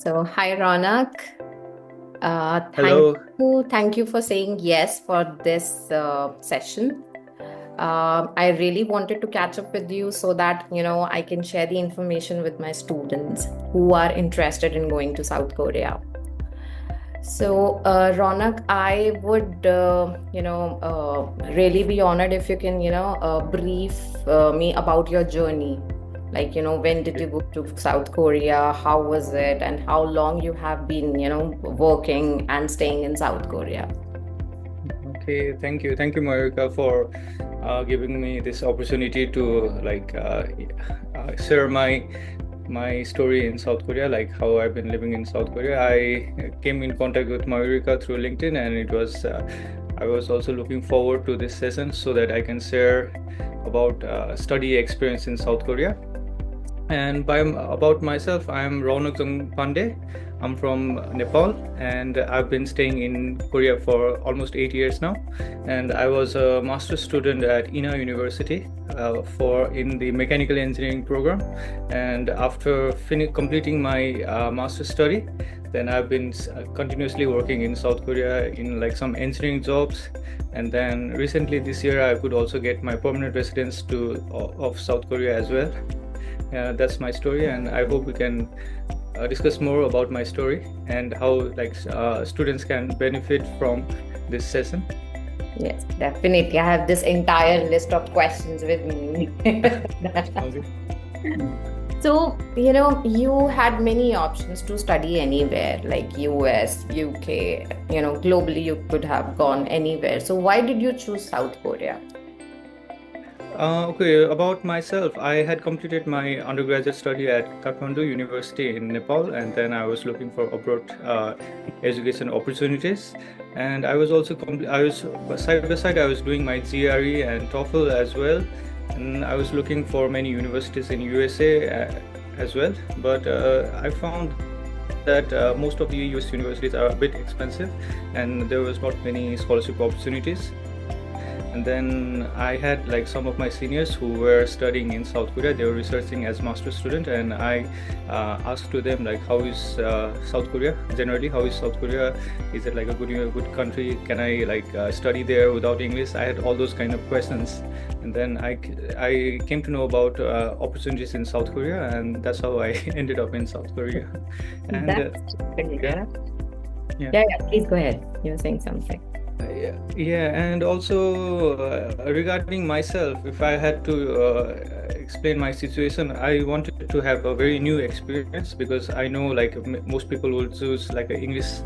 So, hi Ronak. Uh, thank Hello. thank you for saying yes for this session. I really wanted to catch up with you so that I can share the information with my students who are interested in going to South Korea. So, Ronak, I would really be honored if you can brief me about your journey. Like, when did you go to South Korea? How was it? And how long you have been, working and staying in South Korea? Okay, thank you, Marika, for giving me this opportunity to share my story in South Korea, like how I've been living in South Korea. I came in contact with Marika through LinkedIn, and it was I was also looking forward to this session so that I can share about study experience in South Korea. And about myself, I'm Ronak Pande. I'm from Nepal, and I've been staying in Korea for almost 8 years now. And I was a master's student at INA University for in the mechanical engineering program. And after completing my master's study, then I've been continuously working in South Korea in like some engineering jobs. And then recently this year, I could also get my permanent residence of South Korea as well. That's my story, and I hope we can discuss more about my story and how students can benefit from this session. Yes, definitely. I have this entire list of questions with me. Okay. So, you had many options to study anywhere, like US, UK, globally you could have gone anywhere. So, why did you choose South Korea? Okay, about myself, I had completed my undergraduate study at Kathmandu University in Nepal, and then I was looking for abroad education opportunities. And I was also I was side by side I was doing my GRE and TOEFL as well, and I was looking for many universities in USA as well. But I found that most of the US universities are a bit expensive, and there was not many scholarship opportunities. And then I had like some of my seniors who were studying in South Korea. They were researching as master's student, and I asked to them like, how is South Korea generally? How is South Korea? Is it like a good country? Can I study there without English? I had all those kind of questions, and then I came to know about opportunities in South Korea, and that's how I ended up in South Korea. And That's good, yeah, yeah. yeah. Yeah, please go ahead. You were saying something. Yeah, and also regarding myself, if I had to explain my situation, I wanted to have a very new experience because I know most people will choose like an English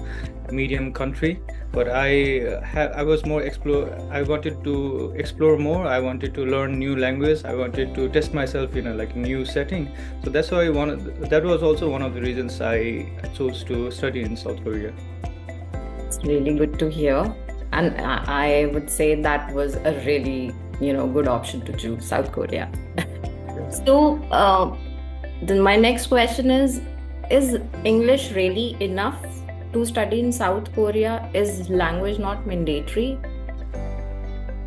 medium country, but I was more explore. I wanted to explore more. I wanted to learn new language. I wanted to test myself in a new setting. So that's why that was also one of the reasons I chose to study in South Korea. It's really good to hear. And I would say that was a really, good option to choose South Korea. So, then my next question is English really enough to study in South Korea? Is language not mandatory?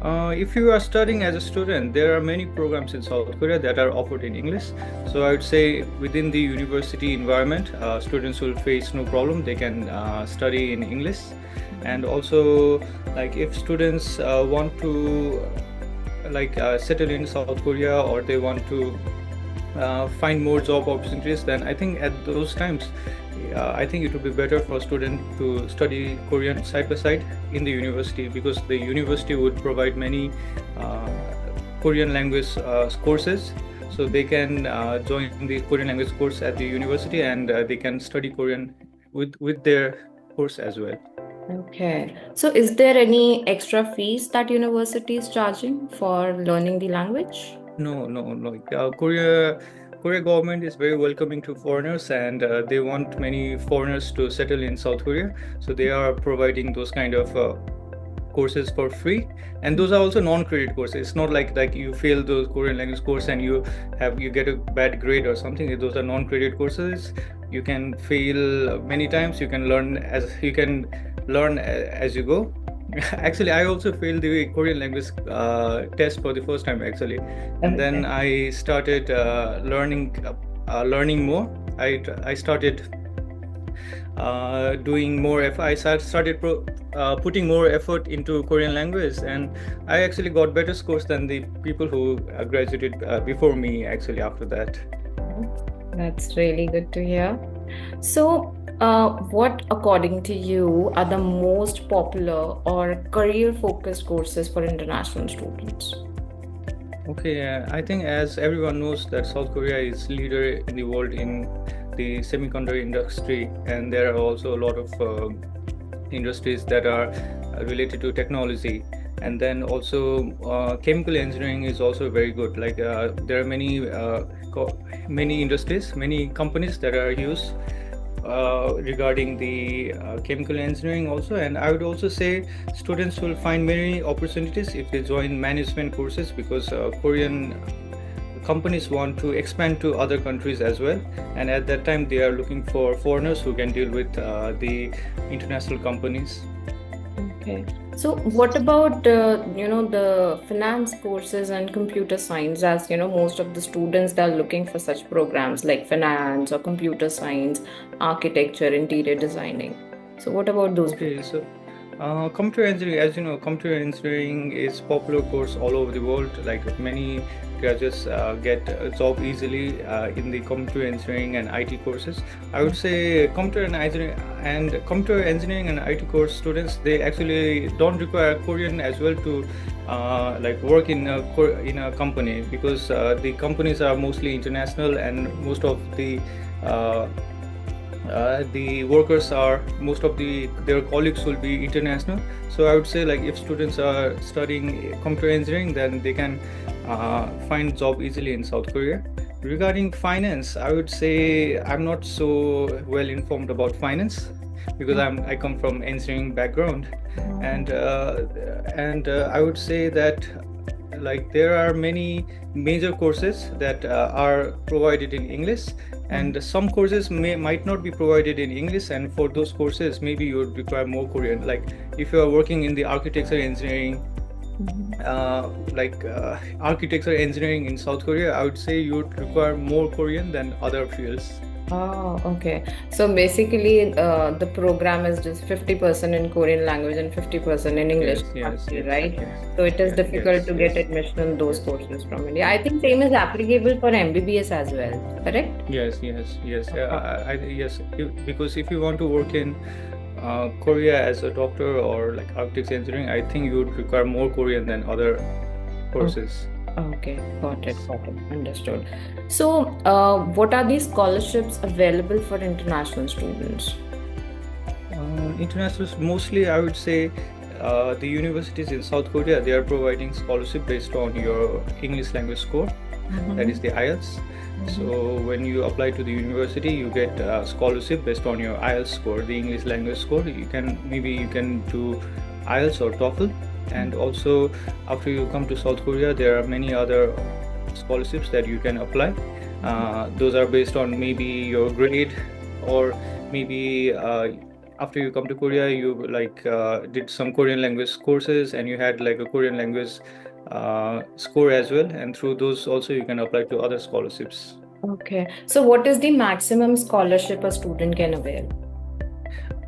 If you are studying as a student, there are many programs in South Korea that are offered in English. So I would say within the university environment, students will face no problem. They can study in English. And also, like if students want to settle in South Korea, or they want to find more job opportunities, then I think at those times, I think it would be better for a student to study Korean side by side in the university, because the university would provide many uh, Korean language courses. So they can join the Korean language course at the university, and they can study Korean with their course as well. Okay. So, is there any extra fees that university is charging for learning the language? No, no, no. Korea government is very welcoming to foreigners, and they want many foreigners to settle in South Korea. So they are providing those kind of courses for free, and those are also non-credit courses. It's not like you fail the Korean language course and you get a bad grade or something. Those are non-credit courses. You can fail many times. You can learn as you go. Actually, I also failed the Korean language test for the first time actually, and then Okay. I started learning more. I started doing more effort. I started putting more effort into Korean language, and I actually got better scores than the people who graduated before me actually after that. That's really good to hear. So, what, according to you, are the most popular or career-focused courses for international students? Okay, I think as everyone knows that South Korea is leader in the world in the semiconductor industry, and there are also a lot of industries that are related to technology. And then also chemical engineering is also very good. Like there are many industries, many companies that are used regarding the chemical engineering also. And I would also say students will find many opportunities if they join management courses, because Korean companies want to expand to other countries as well, and at that time they are looking for foreigners who can deal with the international companies. Okay. So what about the finance courses and computer science? As you know, most of the students, they're looking for such programs like finance or computer science, architecture, interior designing. So what about those Okay, programs? so computer engineering, as you know, computer engineering is popular course all over the world. Like many graduates get a job easily in the computer engineering and IT courses. I would say computer engineering and IT course students, they actually don't require Korean as well to like work in a company, because the companies are mostly international, and most of the workers are, their colleagues will be international. So I would say, like, if students are studying computer engineering, then they can find job easily in South Korea. Regarding finance, I would say I'm not so well informed about finance, because I come from engineering background, and I would say that, like, there are many major courses that are provided in English, and some courses might not be provided in English, and for those courses maybe you would require more Korean. Like if you are working in the architecture engineering, architecture engineering in South Korea, I would say you would require more Korean than other fields. Oh, okay. So basically, the program is just 50% in Korean language and 50% in English, Yes, right? yes. So it is Yeah, difficult to get admission in those courses from India. I think same is applicable for MBBS as well, correct? Yes. Because if you want to work in Korea as a doctor or like architecture engineering, I think you would require more Korean than other courses. Okay, got it, understood. So, what are these scholarships available for international students? International, mostly I would say the universities in South Korea, they are providing scholarship based on your English language score, that is the IELTS. So when you apply to the university, you get scholarship based on your IELTS score, the English language score. You can do IELTS or TOEFL. And also, after you come to South Korea, there are many other scholarships that you can apply. Those are based on maybe your grade, or maybe after you come to Korea, you did some Korean language courses, and you had like a Korean language score as well. And through those also you can apply to other scholarships. Okay. So what is the maximum scholarship a student can avail?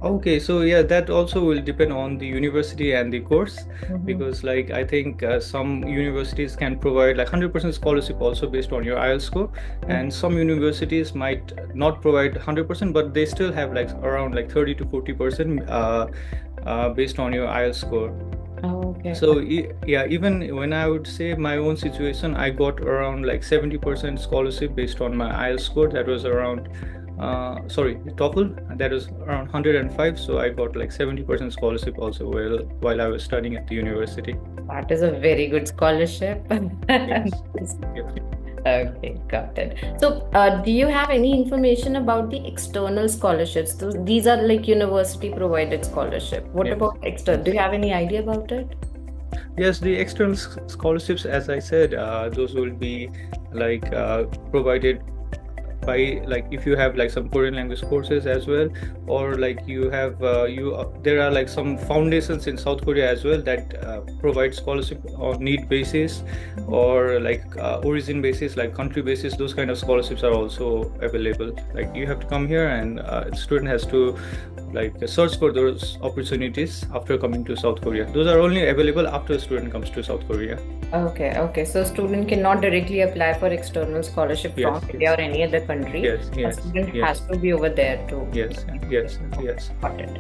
Okay, so yeah, that also will depend on the university and the course, because like I think some universities can provide like 100% scholarship also based on your IELTS score, and some universities might not provide 100%, but they still have like around like 30 to 40% based on your IELTS score. Okay. So yeah, even when I would say my own situation, I got around like 70% scholarship based on my IELTS score. That was around TOEFL, that was around 105. So I got like 70% scholarship also while I was studying at the university. That is a very good scholarship. Yes. Okay, got it. So, do you have any information about the external scholarships? These are like university provided scholarship. What about external? Do you have any idea about it? Yes, the external scholarships, as I said, those will be like provided by like if you have like some Korean language courses as well, or like you have there are like some foundations in South Korea as well that provide scholarship on need basis or like origin basis, like country basis. Those kind of scholarships are also available. Like you have to come here and student has to like search for those opportunities after coming to South Korea. Those are only available after a student comes to South Korea. Okay, okay. So student cannot directly apply for external scholarship Yes, from India yes, or any other country. yes, A yes, student yes, has to be over there to. yes, yes, yes. Got it.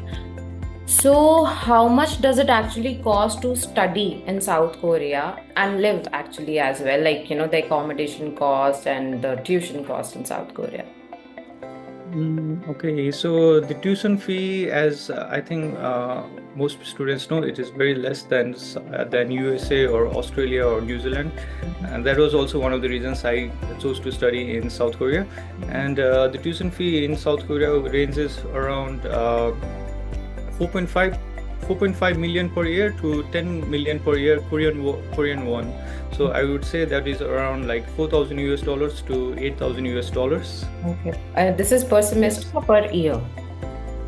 So, how much does it actually cost to study in South Korea and live actually as well? Like, the accommodation cost and the tuition cost in South Korea. Okay, so the tuition fee, as I think most students know, it is very less than USA or Australia or New Zealand, and that was also one of the reasons I chose to study in South Korea. And the tuition fee in South Korea ranges around 4.5 million per year to 10 million per year Korean won. So I would say that is around like 4,000 US dollars to 8,000 US dollars. Okay. This is per semester or per year?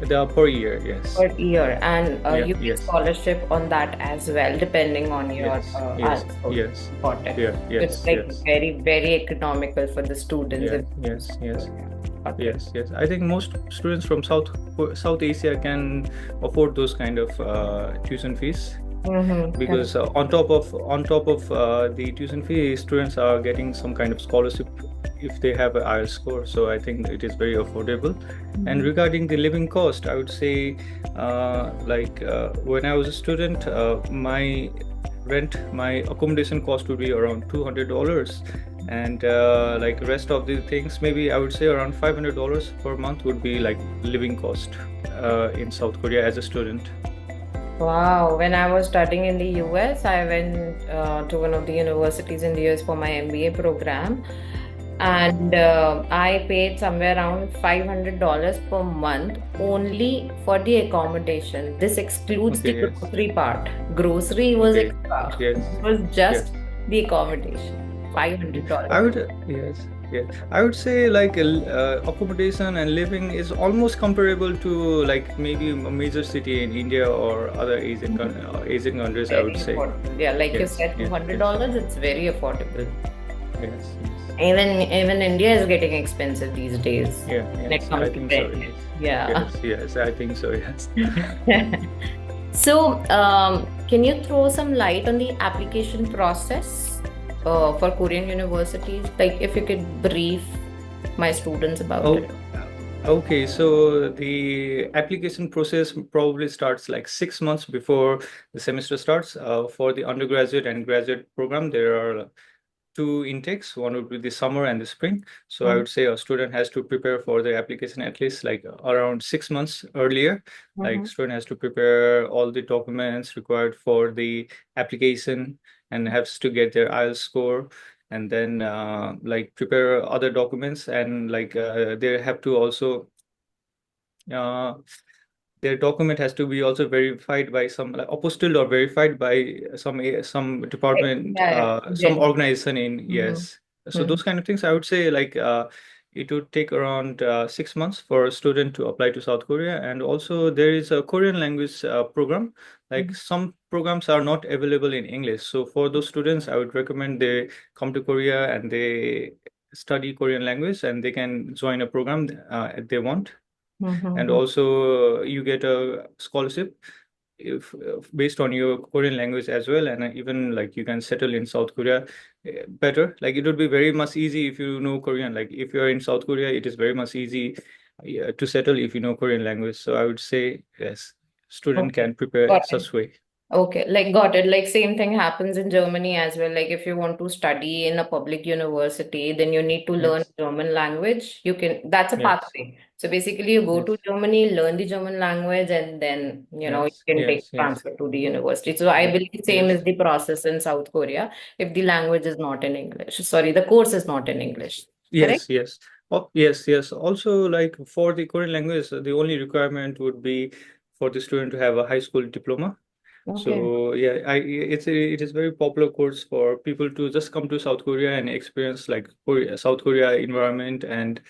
Per year, yes. Per year, and you get yes. scholarship on that as well, depending on your Yes, yes, IELTS. yes. Got it. Yeah, yes, It's like yes. very, very economical for the students. Yes, yes. Yes, yes. I think most students from South Asia can afford those kind of tuition fees. Because on top of the tuition fee, students are getting some kind of scholarship if they have an IELTS score. So I think it is very affordable. And regarding the living cost, I would say when I was a student, my accommodation cost would be around $200, and like rest of the things, maybe I would say around $500 per month would be like living cost in South Korea as a student. Wow, when I was studying in the US, I went to one of the universities in the US for my MBA program, and I paid somewhere around $500 per month only for the accommodation. This excludes the grocery part. Grocery was extra. Yes. It was just the accommodation. $500. I would say like accommodation and living is almost comparable to like maybe a major city in India or other Asian countries. Very I would say. Affordable. Yeah, like you said, $200. It's very affordable. Yes. Even India is getting expensive these days. Yeah, when it comes to rent. So, yes. Yeah. Yes, I think so. Yes. So, can you throw some light on the application process for Korean universities? Like, if you could brief my students about it. Okay, so the application process probably starts like 6 months before the semester starts. For the undergraduate and graduate program, there are two intakes. One would be the summer and the spring. So I would say a student has to prepare for the application at least like around 6 months earlier. Like student has to prepare all the documents required for the application and has to get their IELTS score, and then like prepare other documents, and like they have to also their document has to be also verified by some like apostilled or verified by some department, some organization in yes. So those kind of things, I would say like it would take around 6 months for a student to apply to South Korea. And also there is a Korean language program. Like some programs are not available in English. So for those students, I would recommend they come to Korea and they study Korean language, and they can join a program if they want. And also you get a scholarship if based on your Korean language as well, and even like you can settle in South Korea better. Like it would be very much easy if you know Korean. Like if you're in South Korea, it is very much easy to settle if you know Korean language. So I would say yes, student can prepare such way. Okay, like got it. Like same thing happens in Germany as well. Like if you want to study in a public university, then you need to learn German language. That's a pathway. So basically you go to Germany, learn the German language, and then, you can take transfer to the university. So I believe same is the process in South Korea if the language is not in English. Sorry, the course is not in English. Correct? Yes. Oh, yes. Also, like for the Korean language, the only requirement would be for the student to have a high school diploma. Okay. So yeah, it is very popular course for people to just come to South Korea and experience like South Korea environment and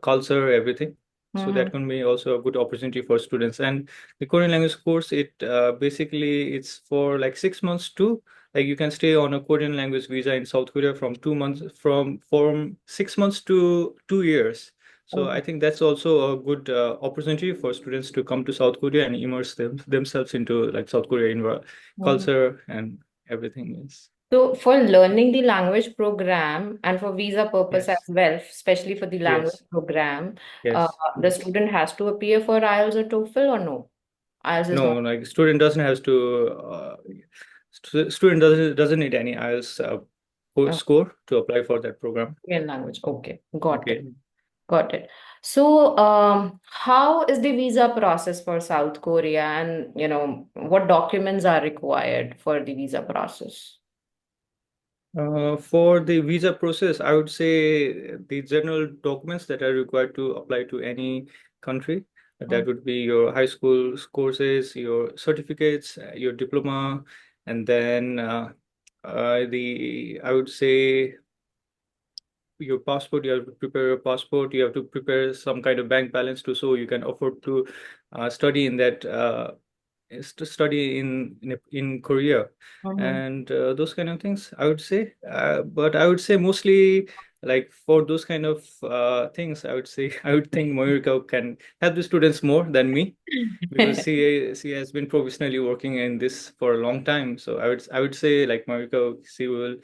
culture, everything. So Mm-hmm. that can be also a good opportunity for students. And the Korean language course, it basically it's for like 6 months too. Like you can stay on a Korean language visa in South Korea from 2 months from 6 months to 2 years. So I Oh. think that's also a good opportunity for students to come to South Korea and immerse themselves into like South Korean Mhm. culture and everything. Yes. So for learning the language program and for visa purpose as Yes. well, especially for the language Yes. program, uh, Yes. the Yes. student has to appear for IELTS or TOEFL or no? IELTS is No, not. like student doesn't have to student doesn't need any IELTS score to apply for that program. Korean language. Okay, got it. Okay. Got it. So, how is the visa process for South Korea, and what documents are required for the visa process? For the visa process, I would say the general documents that are required to apply to any country. That Mm. would be your high school courses, your certificates, your diploma, and then I would say your passport. You have to prepare your passport. You have to prepare some kind of bank balance to so you can afford to study in that is to study in Korea Mhm. and those kind of things, I would say. But I would say mostly like for those kind of things, I would say I would think Mayurika can help the students more than me because she has been professionally working in this for a long time. So I would say like Mayurika, she will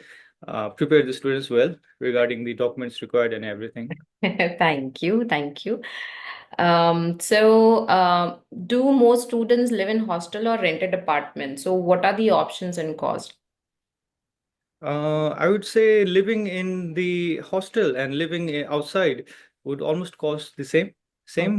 prepare the students well regarding the documents required and everything. Thank you, thank you. Do most students live in hostel or rented apartment? So, what are the options and cost? I would say living in the hostel and living outside would almost cost the same.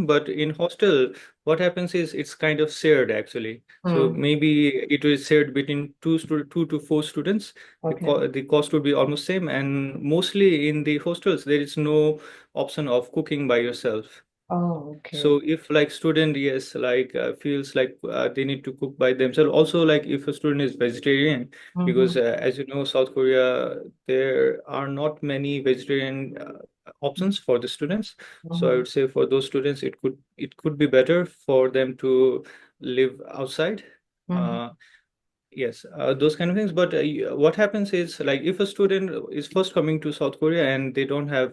But in hostel, what happens is it's kind of shared actually. So Mm-hmm. maybe it is shared between 2 to 4 students. Okay. The cost would be almost same. And mostly in the hostels, there is no option of cooking by yourself. Oh, okay. So if like student, yes, like feels like they need to cook by themselves. Also, like if a student is vegetarian, because Mm-hmm. as you know, South Korea, there are not many vegetarian options for the students. So I Mm-hmm. would say for those students, it could be better for them to live outside. Mm-hmm. Uh, Yes, those kind of things. But what happens is like if a student is first coming to South Korea and they don't have,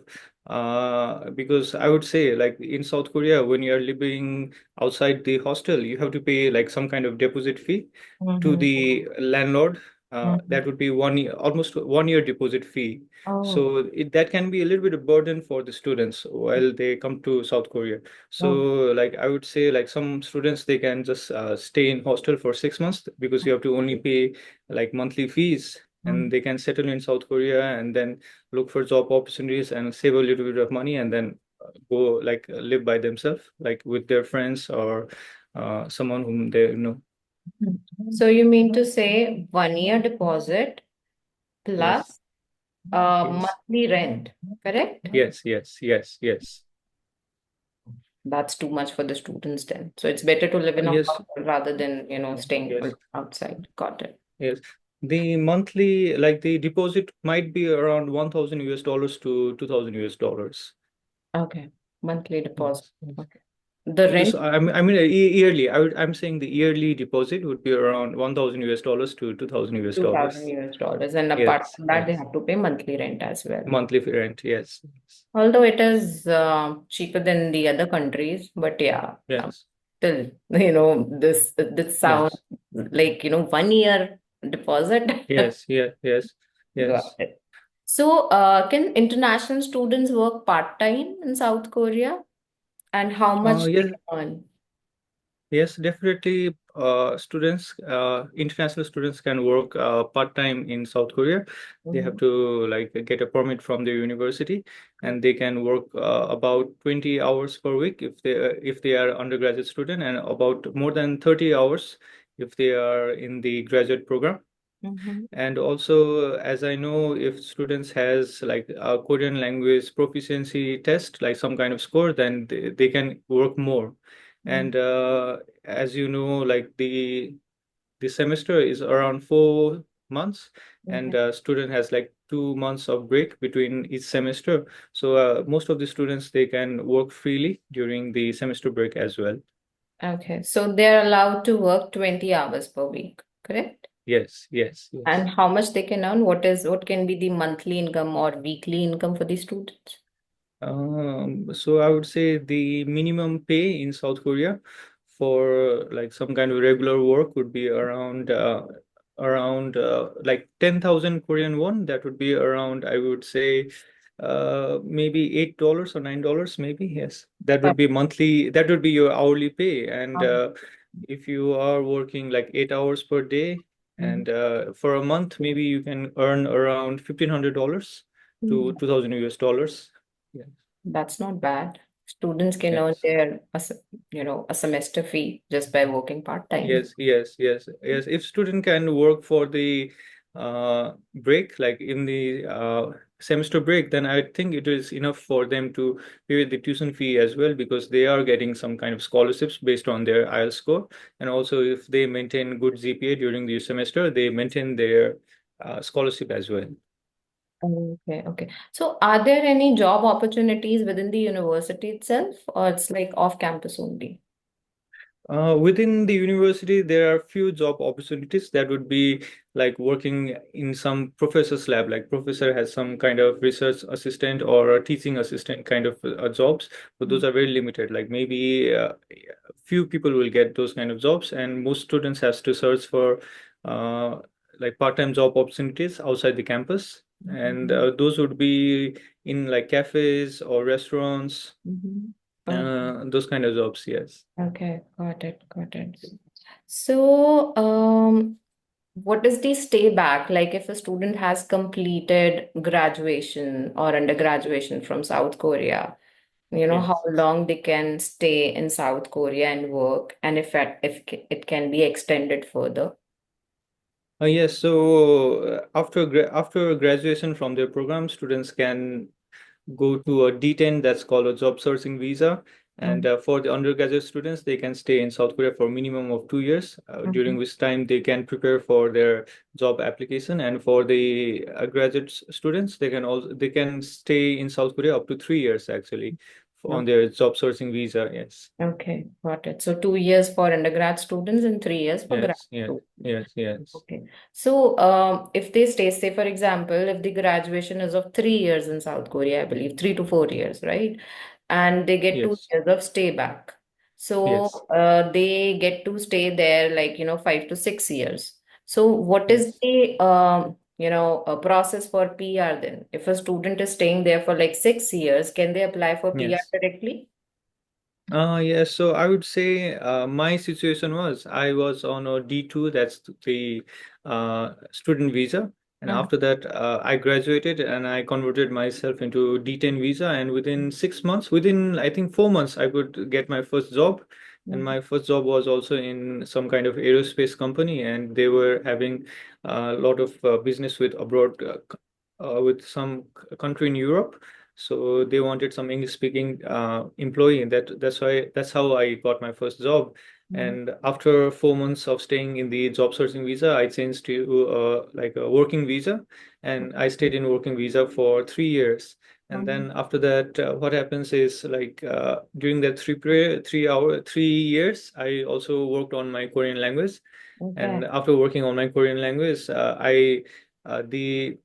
because I would say like in South Korea, when you are living outside the hostel, you have to pay like some kind of deposit fee to Mm-hmm. the landlord. Mm-hmm. That would be 1 year, almost 1 year deposit fee. Oh. So that can be a little bit of burden for the students while they come to South Korea. So Oh. like I would say like some students they can just stay in hostel for 6 months because you have to only pay like monthly fees and Mm-hmm. they can settle in South Korea and then look for job opportunities and save a little bit of money and then go like live by themselves like with their friends or someone whom they know. So you mean to say 1 year deposit Yes. plus Yes. monthly rent, correct? Yes. Yes. Yes. Yes. That's too much for the students then. So it's better to live in a Yes. hostel rather than, staying Yes. outside. Got it. Yes. The monthly, like the deposit might be around 1,000 US dollars to 2,000 US dollars. Okay. Monthly deposit. Yes. Yes. Okay. The rent, I mean, yearly. I'm saying the yearly deposit would be around 1,000 US dollars to 2,000 US 2000 dollars. US dollars. And apart Yes. from that, they Yes. have to pay monthly rent as well. Monthly rent. Yes. Although it is cheaper than the other countries, but yeah, Yes. still, this sounds Yes. like, 1 year deposit. Yes. Yes. Yes. Got Yes. it. So, can international students work part-time in South Korea? And how much they Yes. earn? Yes, definitely. International students can work part-time in South Korea. They have Mhm. to like get a permit from their university, and they can work about 20 hours per week if they are undergraduate student, and about more than 30 hours if they are in the graduate program. Mhm. And also, as I know, if students has like a Korean language proficiency test, like some kind of score, then they can work more. Mhm. And as you know, like the the semester is around 4 months, and Okay. student has like 2 months of break between each semester. So most of the students, they can work freely during the semester break as well. Okay. So they're allowed to work 20 hours per week, correct? Yes, yes, yes. And how much they can earn? What can be the monthly income or weekly income for the students? So I would say the minimum pay in South Korea for like some kind of regular work would be around like 10,000 Korean won. That would be around, I would say, maybe $8 or $9 maybe. Yes, that would be monthly. That would be your hourly pay. And Um, if you are working like 8 hours per day, mhm. and for a month, maybe you can earn around $1,500 to Mhm. 2,000 US dollars. Yeah. That's not bad. Students can earn Yes. their, a semester fee just by working part-time. Yes, yes, yes, yes. If student can work for the break, like in the semester break, then I think it is enough for them to pay the tuition fee as well, because they are getting some kind of scholarships based on their IELTS score. And also, if they maintain good GPA during the semester, they maintain their scholarship as well. Okay, okay. So are there any job opportunities within the university itself, or it's like off campus only? Within the university, there are few job opportunities that would be like working in some professor's lab, like professor has some kind of research assistant or a teaching assistant kind of jobs, but those are very limited. Like maybe few people will get those kind of jobs, and most students has to search for uh, like part-time job opportunities outside the campus, and Mhm. those would be in like cafes or restaurants, Mhm. Okay, those kind of jobs. Yes. okay, got it, got it. So, what is the stay back? Like if a student has completed graduation or undergraduation from South Korea, how Yes. long they can stay in South Korea and work, and if it can be extended further. Yes, so after graduation from their program, students can go to a D10, that's called a job searching visa. And Mm. for the undergraduate students, they can stay in South Korea for a minimum of 2 years, during Mhm. which time they can prepare for their job application. And for the graduate students, they can stay in South Korea up to 3 years actually on Okay, their job searching visa. Yes, okay, got it. So 2 years for undergrad students and 3 years for grad yes, yes, students. yes, yes, Okay. So, if they stay, say, for example, if the graduation is of 3 years in South Korea, I believe 3 to 4 years, right? And they get two yes, years of stay back. So, yes, they get to stay there like, 5 to 6 years. So, what is yes, the, process for PR then? If a student is staying there for like 6 years, can they apply for PR yes. directly? Yes, so I would say my situation was I was on a D2, that's the student visa. And Mhm. after that, I graduated and I converted myself into D10 visa. And within 6 months, within I think 4 months, I could get my first job. And Mhm. my first job was also in some kind of aerospace company, and they were having a lot of business with abroad, with some country in Europe. So they wanted some English speaking employee, and that's how I got my first job. Mhm. And after 4 months of staying in the job searching visa, I changed to like a working visa, and I stayed in working visa for 3 years. And Mhm. then after that, what happens is like during that 3 years, I also worked on my Korean language. Okay. And after working on my Korean language, I the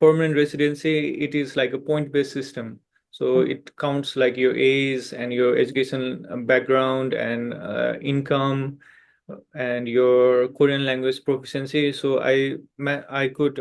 permanent residency, it is like a point-based system. So it counts like your age and your education background and income and your Korean language proficiency. So I could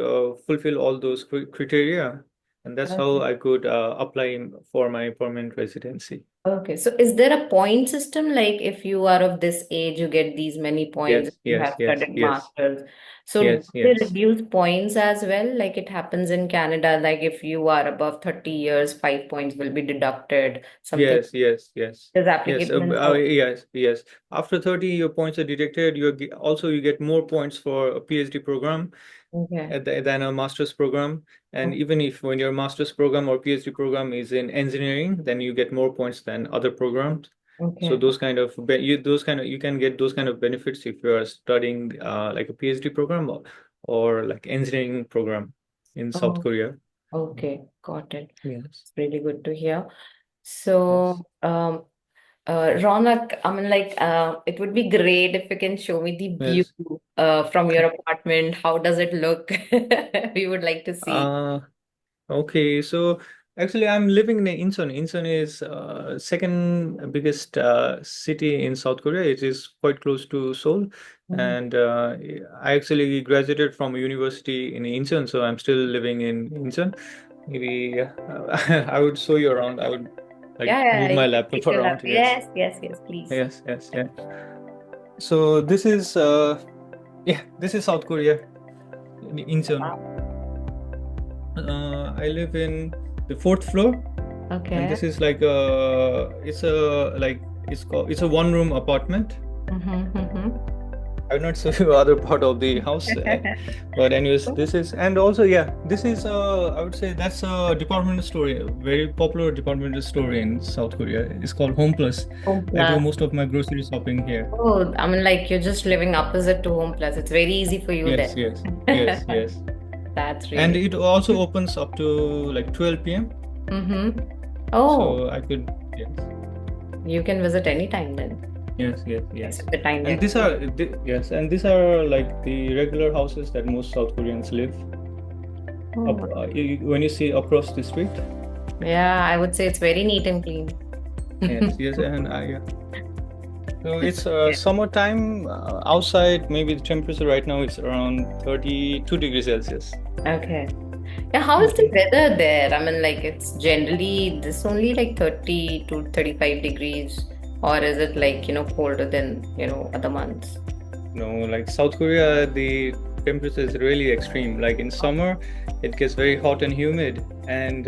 fulfill all those criteria, and that's how Okay. I could apply for my permanent residency. Okay, so is there a point system? Like if you are of this age, you get these many points if Yes, you yes, have yes, studied yes, masters. So do yes, they yes, reduce points as well? Like it happens in Canada, like if you are above 30 years, 5 points will be deducted. Something yes, yes, yes. is Yes, applicable in South. yes, yes. After 30, your points are deducted. Also you get more points for a PhD program Okay. than a master's program. And even if when your master's program or PhD program is in engineering, then you get more points than other programs. So Okay. those kind of you can get those kind of benefits if you are studying like a PhD program or like engineering program in South Oh, Korea. okay. Got it. Yes. It's really good to hear. Yes. So, Ronak, I mean, like, it would be great if you can show me the view Yes. from your apartment. How does it look? We would like to see. Uh, okay. So actually, I'm living in Incheon. Incheon is second biggest city in South Korea. It is quite close to Seoul, Mhm. and I actually graduated from a university in Incheon, so I'm still living in Incheon. Maybe I would show you around. I would like Yeah, move yeah, you my can laptop take your lap. around. Yes, Yes, yes, yes, please. yes, yes, yeah. So this is yeah, this is South Korea in Incheon. Wow. I live in the fourth floor, and Okay. this is like it's a like it's a one room apartment. Mm-hmm, mm-hmm. I will not show you other part of the house, but anyways, this is and also yeah, this is I would say that's a department store, a very popular department store in South Korea. It's called Home Plus. Home I do Plus. most of my grocery shopping here. Oh, I mean, like you're just living opposite to Home Plus. It's very easy for you Yes, there. yes, yes, yes. That's And really. it also opens up to like 12 p.m. Mm-hmm. Oh, So I could yes. you can visit anytime then. Yes, yes, yes. Except the time And they're these closed. are yes, and these are like the regular houses that most South Koreans live up Oh, when you see across the street. yeah, I would say it's very neat and clean. Yes, yes, and I so it's Yeah. summertime outside. Maybe the temperature right now is around 32 degrees Celsius. Okay. Yeah, how is the Okay. weather there? I mean, like it's generally this only like 30 to 35 degrees, or is it like, colder than, other months? No, like South Korea, the temperature is really extreme. Like in summer, it gets very hot and humid, and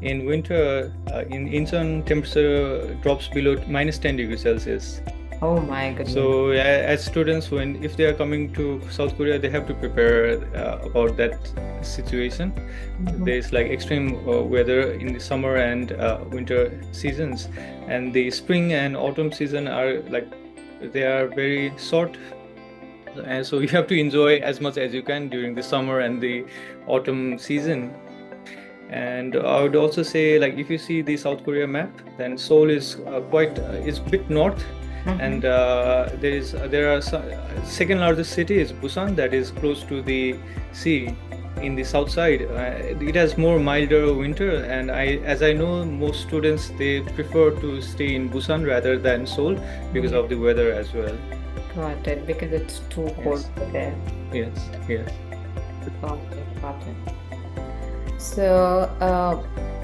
in winter, in Incheon, temperature drops below minus 10 degrees Celsius. Oh my goodness. So as students, when if they are coming to South Korea, they have to prepare about that situation. Mhm. There's like extreme weather in the summer and winter seasons, and the spring and autumn season are like they are very short, and so you have to enjoy as much as you can during the summer and the autumn season. And I would also say, like, if you see the South Korea map, then Seoul is quite is a bit north, Mhm. and there are second largest city is Busan, that is close to the sea in the south side. It has more milder winter, and as I know, most students they prefer to stay in Busan rather than Seoul because Yeah, of the weather as well. got it. Because it's too cold Yes, for there. yes, yes. Got it, got it. So,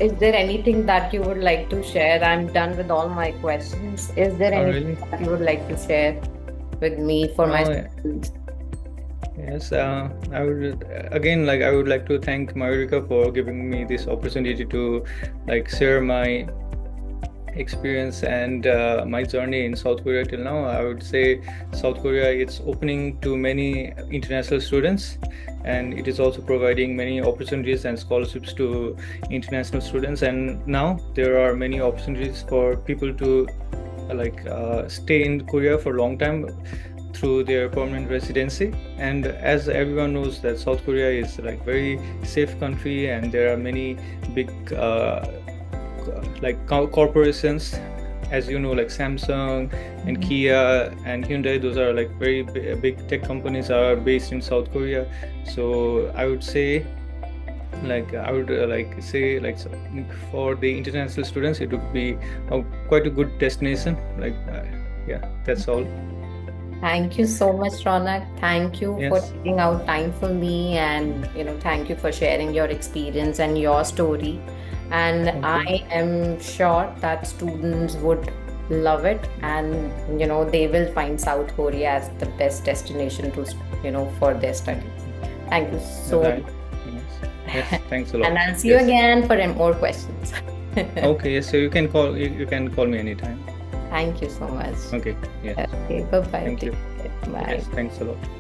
is there anything that you would like to share? I'm done with all my questions. Is there Oh, anything really? that you would like to share with me for my Oh, students? yes, I would again like I would like to thank Mayurika for giving me this opportunity to like share my experience and my journey in South Korea till now. I would say South Korea it's opening to many international students, and it is also providing many opportunities and scholarships to international students. And now there are many opportunities for people to stay in Korea for a long time through their permanent residency. And as everyone knows that South Korea is like very safe country, and there are many big corporations, as you know, like Samsung and Mhm. Kia and Hyundai. Those are like very big tech companies are based in South Korea. So I would say I would say for the international students it would be quite a good destination. Yeah, that's all. Thank you so much, Ronak. Thank you for Yes. taking out time for me, and thank you for sharing your experience and your story. And Okay. I am sure that students would love it, and they will find South Korea as the best destination to for their studies. Thank you so Right. much. Yes. Yes. Thanks a lot. And I'll see you Yes. again for more questions. Okay. Yes. So you can call me anytime. Thank you so much. Okay. Yes. Okay, bye bye. Thank Take you. care. Bye. Yes. Thanks a lot.